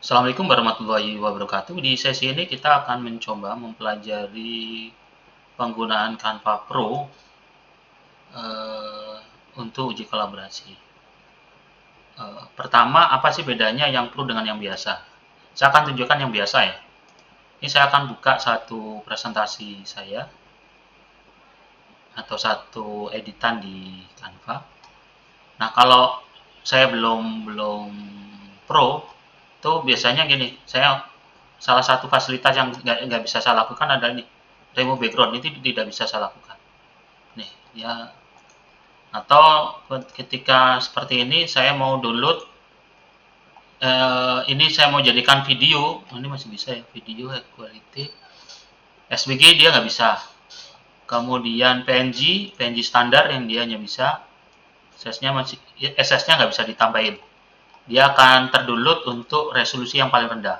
Assalamualaikum warahmatullahi wabarakatuh. Di sesi ini kita akan mencoba mempelajari penggunaan Canva Pro eh, untuk uji kolaborasi. Pertama, apa sih bedanya yang Pro dengan yang biasa? Saya akan tunjukkan yang biasa ya. Ini saya akan buka satu presentasi saya atau satu editan di Canva. Nah, kalau saya belum Pro, itu biasanya gini, saya salah satu fasilitas yang nggak bisa saya lakukan adalah ini, remove background itu tidak bisa saya lakukan. Nih, ya, atau ketika seperti ini saya mau download, ini saya mau jadikan video, ini masih bisa ya, video high quality, SVG dia nggak bisa. Kemudian PNG standar yang dia hanya bisa, SS-nya nggak bisa ditambahin. Dia akan terdownload untuk resolusi yang paling rendah.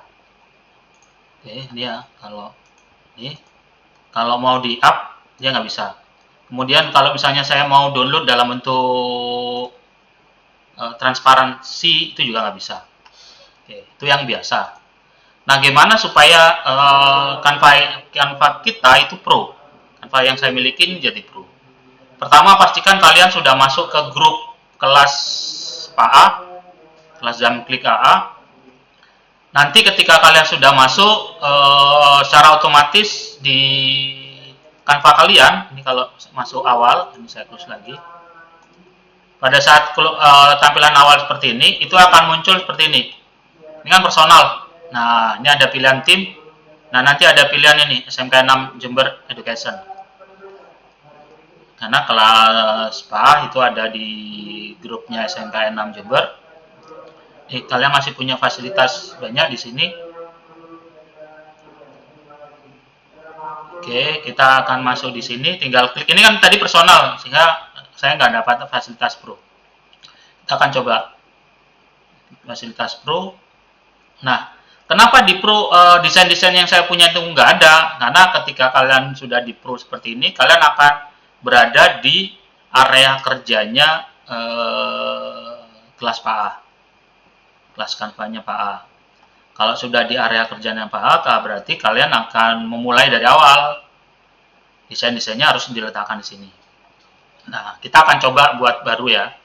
Oke, ini ya, kalau mau di up dia nggak bisa. Kemudian kalau misalnya saya mau download dalam bentuk transparansi itu juga nggak bisa. Oke, itu yang biasa. Nah, gimana supaya Canva kita itu pro? Canva yang saya miliki ini jadi pro. Pertama, pastikan kalian sudah masuk ke grup kelas PAA, kelas jam klik AA. Nanti ketika kalian sudah masuk, secara otomatis di Canva kalian, ini kalau masuk awal, ini saya close lagi. Pada saat tampilan awal seperti ini, itu akan muncul seperti ini. Ini kan personal. Nah, ini ada pilihan tim. Nah, nanti ada pilihan ini, SMK 6 Jember Education. Karena kelas PA itu ada di grupnya SMK 6 Jember. Kalian masih punya fasilitas banyak di sini. Oke, kita akan masuk di sini. Tinggal klik. Ini kan tadi personal, sehingga saya nggak dapat fasilitas Pro. Kita akan coba fasilitas Pro. Nah, kenapa di Pro desain-desain yang saya punya itu nggak ada? Karena ketika kalian sudah di Pro seperti ini, kalian akan berada di area kerjanya kelas PAA, kelas Canva-nya PAA. Kalau sudah di area kerjanya PAA, berarti kalian akan memulai dari awal. Desain-desainnya harus diletakkan di sini. Nah, kita akan coba buat baru ya.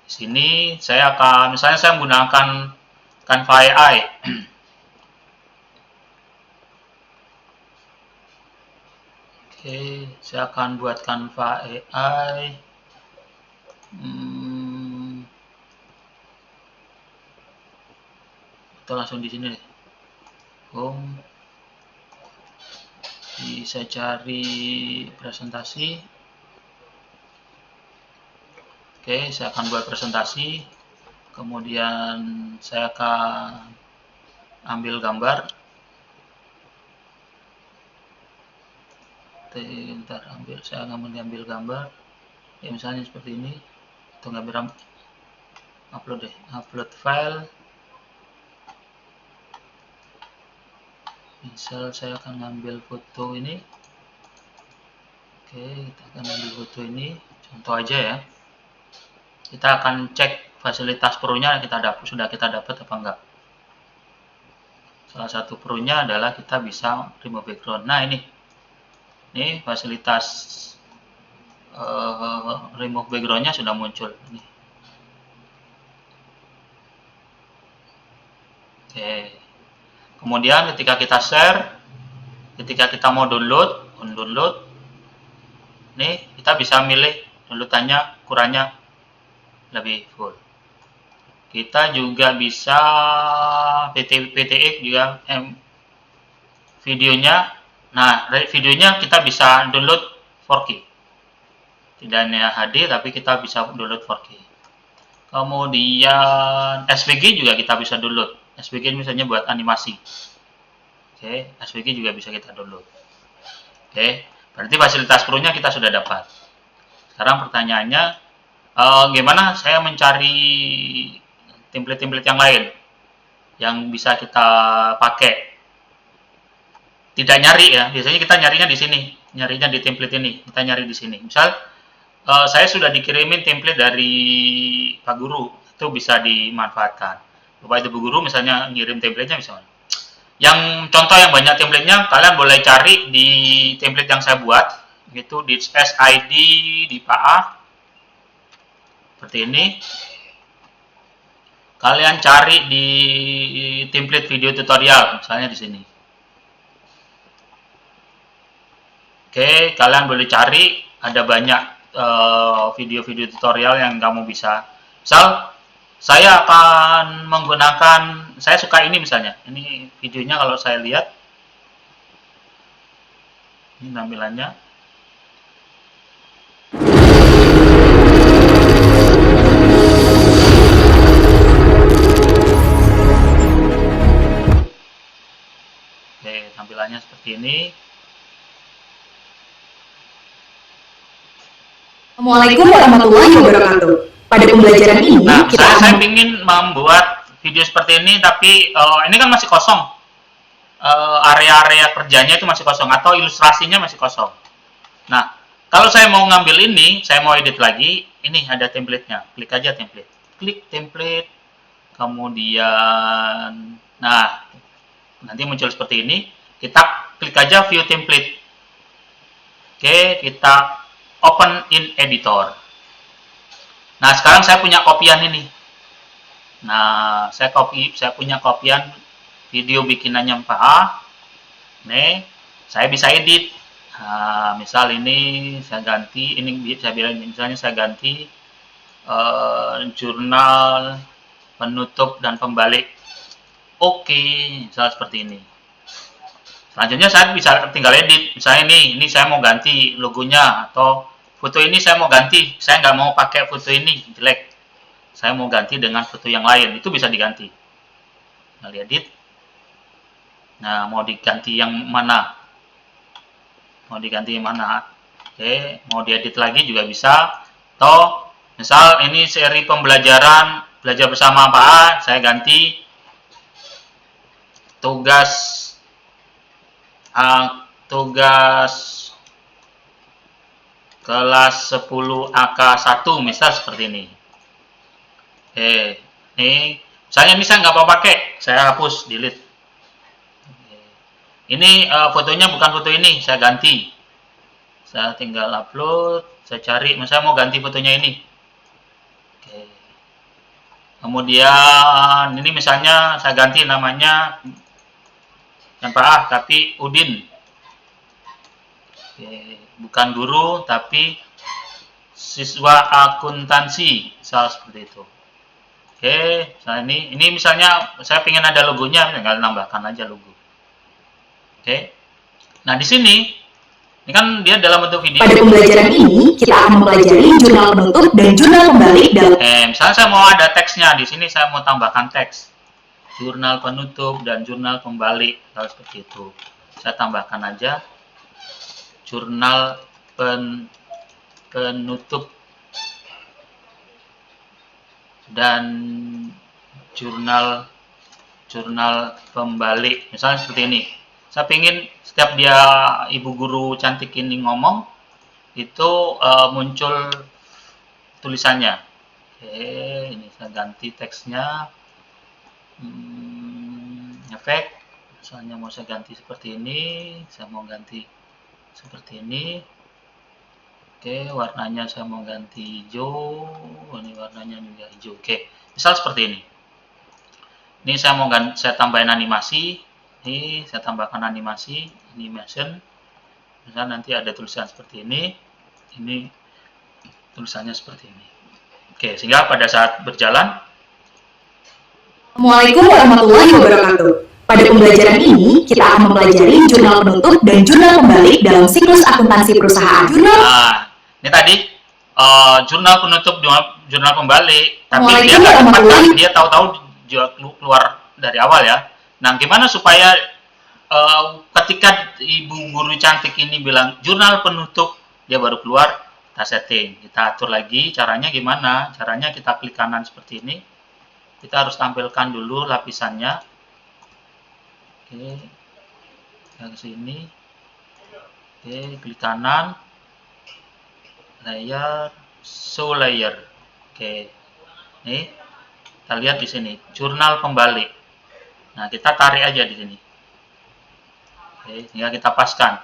Di sini saya akan, misalnya saya menggunakan Canva AI. Oke, saya akan buat Canva AI. Kita langsung di sini deh. Home. Bisa cari presentasi. Oke, saya akan buat presentasi. Kemudian saya akan ambil gambar. Ntar saya ngambil gambar. Ya, misalnya seperti ini. Atau ngambil upload deh, upload file. Misal saya akan ngambil foto ini. Oke, kita akan ambil foto ini. Contoh aja ya. Kita akan cek fasilitas pro-nya sudah kita dapat apa enggak. Salah satu pro-nya adalah kita bisa remove background. Nah, ini fasilitas remove background-nya sudah muncul. Ini. Oke. Kemudian ketika kita share, ketika kita mau download, nih kita bisa milih downloadannya ukurannya lebih full. Kita juga bisa PTX juga videonya. Nah, videonya kita bisa download 4K. Tidak hanya HD, tapi kita bisa download 4K. Kemudian SVG juga kita bisa download. SVG misalnya buat animasi. Oke, SVG juga bisa kita download. Oke, berarti fasilitas pro-nya kita sudah dapat. Sekarang pertanyaannya, gimana saya mencari template-template yang lain yang bisa kita pakai? Tidak nyari ya, biasanya kita nyarinya di sini, nyarinya di template ini, kita nyari di sini. Misal, saya sudah dikirimin template dari Pak Guru, itu bisa dimanfaatkan. Bapak Ibu guru misalnya ngirim template-nya misalnya. Yang contoh yang banyak template-nya, kalian boleh cari di template yang saya buat, itu di SID di PA seperti ini. Kalian cari di template video tutorial, misalnya di sini. Oke, kalian boleh cari, ada banyak video-video tutorial yang kamu bisa. Misal, saya akan menggunakan, saya suka ini misalnya, ini videonya kalau saya lihat, ini tampilannya. Oke, tampilannya seperti ini. Assalamualaikum warahmatullahi wabarakatuh. Pada pembelajaran ini, nah, saya ingin membuat video seperti ini, tapi ini kan masih kosong. Area-area kerjanya itu masih kosong, atau ilustrasinya masih kosong. Nah, kalau saya mau ngambil ini, saya mau edit lagi, ini ada template-nya. Klik aja template. Klik template, kemudian, nah, nanti muncul seperti ini. Kita klik aja view template. Oke, kita open in editor. Nah, sekarang saya punya kopian ini. Nah, saya punya kopian video bikinannya Pak A. Nih, saya bisa edit. Nah, misal ini saya ganti, ini saya bilang misalnya saya ganti jurnal penutup dan pembalik. Oke, misal seperti ini. Selanjutnya saya bisa tinggal edit. Misalnya ini saya mau ganti logonya, atau foto ini saya mau ganti. Saya nggak mau pakai foto ini, jelek. Saya mau ganti dengan foto yang lain, itu bisa diganti. Nah, edit. Nah, mau diganti yang mana? Mau diganti yang mana? Oke, mau diedit lagi juga bisa. Atau misal ini seri pembelajaran belajar bersama Pak A, saya ganti tugas tugas kelas 10 AK1 misal seperti ini. Ini misalnya ini saya nggak mau pakai, saya hapus, delete. Ini fotonya bukan foto ini, saya ganti. Saya tinggal upload, saya cari, misalnya mau ganti fotonya ini. Oke. Kemudian ini misalnya saya ganti namanya yang Pak A, tapi Udin. Oke. Bukan guru, tapi siswa akuntansi, misal seperti itu. Oke, nah ini misalnya saya ingin ada logonya, tinggal nambahkan aja logo. Oke, nah di sini ini kan dia dalam bentuk video. Pada pembelajaran ini kita akan mempelajari jurnal penutup dan jurnal pembalik dalam. Misalnya saya mau ada teksnya, di sini saya mau tambahkan teks jurnal penutup dan jurnal pembalik, kalau seperti itu. Saya tambahkan aja jurnal penutup dan jurnal pembalik, misalnya seperti ini. Saya ingin setiap dia ibu guru cantik ini ngomong itu muncul tulisannya. Oke, ini saya ganti teksnya, efek, misalnya mau saya ganti seperti ini, saya mau ganti seperti ini. Oke, warnanya saya mau ganti hijau, ini warnanya juga hijau. Oke, misal seperti ini. Ini saya mau saya tambahin animasi. Ini saya tambahkan animation. Misal nanti ada tulisan seperti ini. Ini tulisannya seperti ini. Oke, sehingga pada saat berjalan. Assalamualaikum warahmatullahi wabarakatuh. Pada pembelajaran ini kita akan mempelajari jurnal penutup dan jurnal pembalik dalam siklus akuntansi perusahaan. Nah, ini tadi jurnal penutup, jurnal pembalik, tapi dia nggak cepat, dia tahu-tahu keluar dari awal ya. Nah, gimana supaya ketika ibu guru cantik ini bilang jurnal penutup, dia baru keluar, kita setting, kita atur lagi. Caranya gimana? Caranya kita klik kanan seperti ini. Kita harus tampilkan dulu lapisannya. Oke, kita ke sini. Oke, klik kanan, layer, show layer. Oke, nih Kita lihat di sini, jurnal pembalik. Nah, kita tarik aja di sini. Oke, tinggal kita paskan.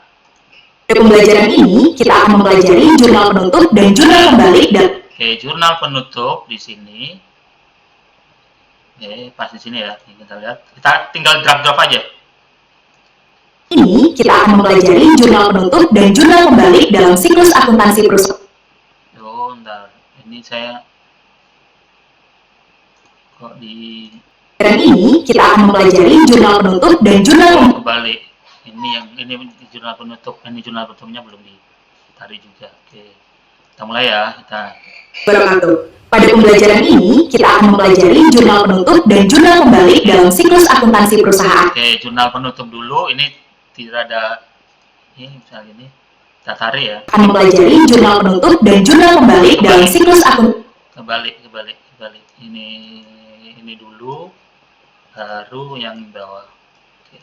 Pada pembelajaran ini, kita akan mempelajari jurnal penutup dan jurnal pembalik dan Oke, jurnal penutup di sini. Oke, pas di sini ya. Ini kita lihat. Kita tinggal drag aja. ini kita akan mempelajari jurnal penutup dan jurnal pembalik dalam siklus akuntansi perusahaan. Oh, bentar. Ini saya kok di Pembelajaran ini kita akan mempelajari jurnal penutup dan jurnal kebalik. Ini jurnal penutup. Ini jurnal penutupnya belum ditarik juga. Oke. Kita mulai ya. Pada pembelajaran ini, kita akan mempelajari jurnal penutup dan jurnal pembalik dalam siklus akuntansi perusahaan. Oke, jurnal penutup dulu. Ini tidak ada ini misalnya ini. Kita tarik ya. Akan mempelajari jurnal penutup dan jurnal pembalik dalam siklus akuntansi. Kebalik. Ini dulu, baru yang bawah. Oke.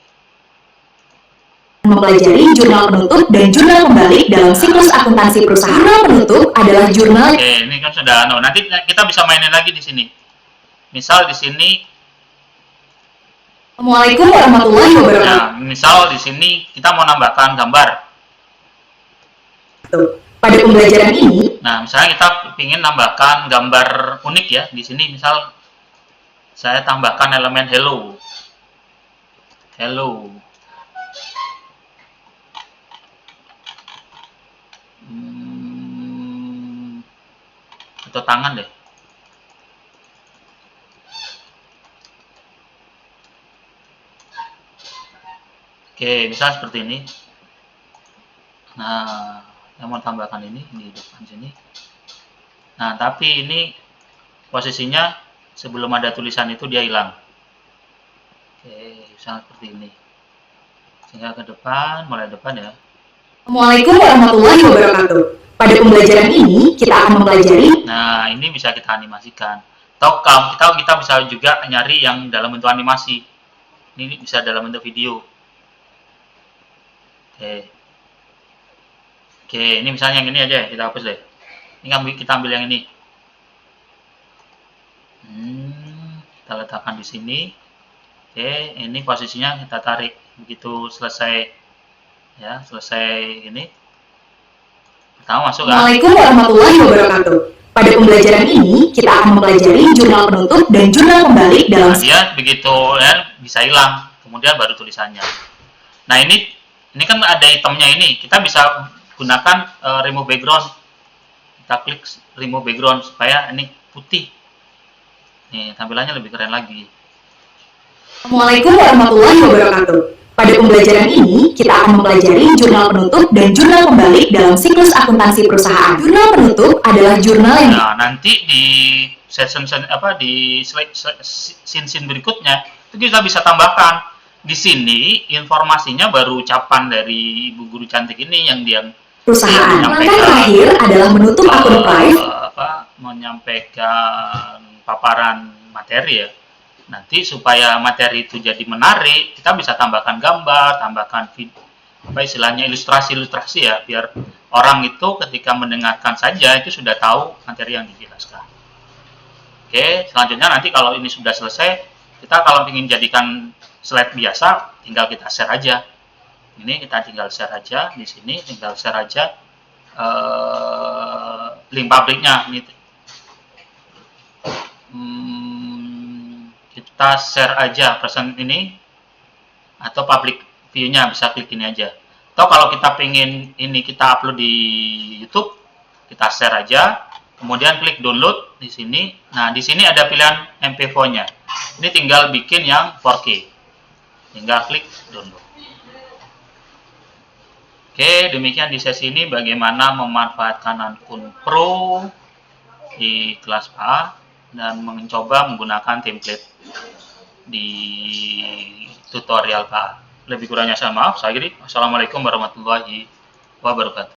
Mempelajari jurnal penutup dan jurnal pembalik dalam siklus akuntansi perusahaan. Jurnal penutup adalah jurnal. Oke, ini kan sudah. No, nanti kita bisa mainin lagi di sini. Misal di sini. Assalamualaikum warahmatullahi wabarakatuh. Nah, misal di sini kita mau nambahkan gambar. Pada pembelajaran ini, Nah, misalnya kita ingin nambahkan gambar unik ya. Di sini misal saya tambahkan elemen hello. Atau tangan deh. Oke, misal seperti ini. Nah, saya mau tambahkan ini di depan sini. Nah, tapi ini posisinya sebelum ada tulisan itu dia hilang. Oke, misalnya seperti ini. Sehingga ke depan, mulai depan ya. Assalamualaikum warahmatullahi wabarakatuh. Pada pembelajaran ini, kita akan mempelajari. Nah, ini bisa kita animasikan. Atau kita bisa juga nyari yang dalam bentuk animasi. Ini bisa dalam bentuk video. Oke, ini misalnya yang ini aja, kita hapus deh. Ini kita ambil yang ini. Kita letakkan di sini. Oke, ini posisinya kita tarik. Begitu selesai, ya, selesai ini. Pertama masuk kan? Assalamualaikum warahmatullahi wabarakatuh. Pada pembelajaran ini, kita akan mempelajari jurnal penutup dan jurnal pembalik dalam. Nah, dia begitu ya, bisa hilang. Kemudian baru tulisannya. Nah, ini kan ada itemnya ini. Kita bisa gunakan remove background. Kita klik remove background supaya ini putih. Nih, tampilannya lebih keren lagi. Assalamualaikum warahmatullahi wabarakatuh. Pada pembelajaran ini, kita akan mempelajari jurnal penutup dan jurnal pembalik dalam siklus akuntansi perusahaan. Jurnal penutup adalah jurnal yang. Nah, nanti di scene berikutnya itu kita bisa tambahkan. Di sini informasinya baru ucapan dari Ibu Guru Cantik ini yang dia Perusahaan. Langkah terakhir adalah menutup akun private. Menyampaikan paparan materi ya. Nanti supaya materi itu jadi menarik, kita bisa tambahkan gambar, tambahkan video, istilahnya ilustrasi ya, biar orang itu ketika mendengarkan saja itu sudah tahu materi yang dijelaskan. Oke, selanjutnya nanti kalau ini sudah selesai, kita kalau ingin jadikan slide biasa, tinggal kita share aja. Ini kita tinggal share aja di sini, tinggal share aja link publiknya. Ini kita share aja present ini atau public view-nya, bisa klik ini aja. Atau kalau kita pengen ini kita upload di YouTube, kita share aja, kemudian klik download di sini. Nah, di sini ada pilihan MP4-nya. Ini tinggal bikin yang 4K. Tinggal klik download. Oke, demikian di sesi ini bagaimana memanfaatkan akun Pro di kelas A dan mencoba menggunakan template di tutorial PA. Lebih kurangnya saya maaf. Saya akhiri. Wassalamualaikum warahmatullahi wabarakatuh.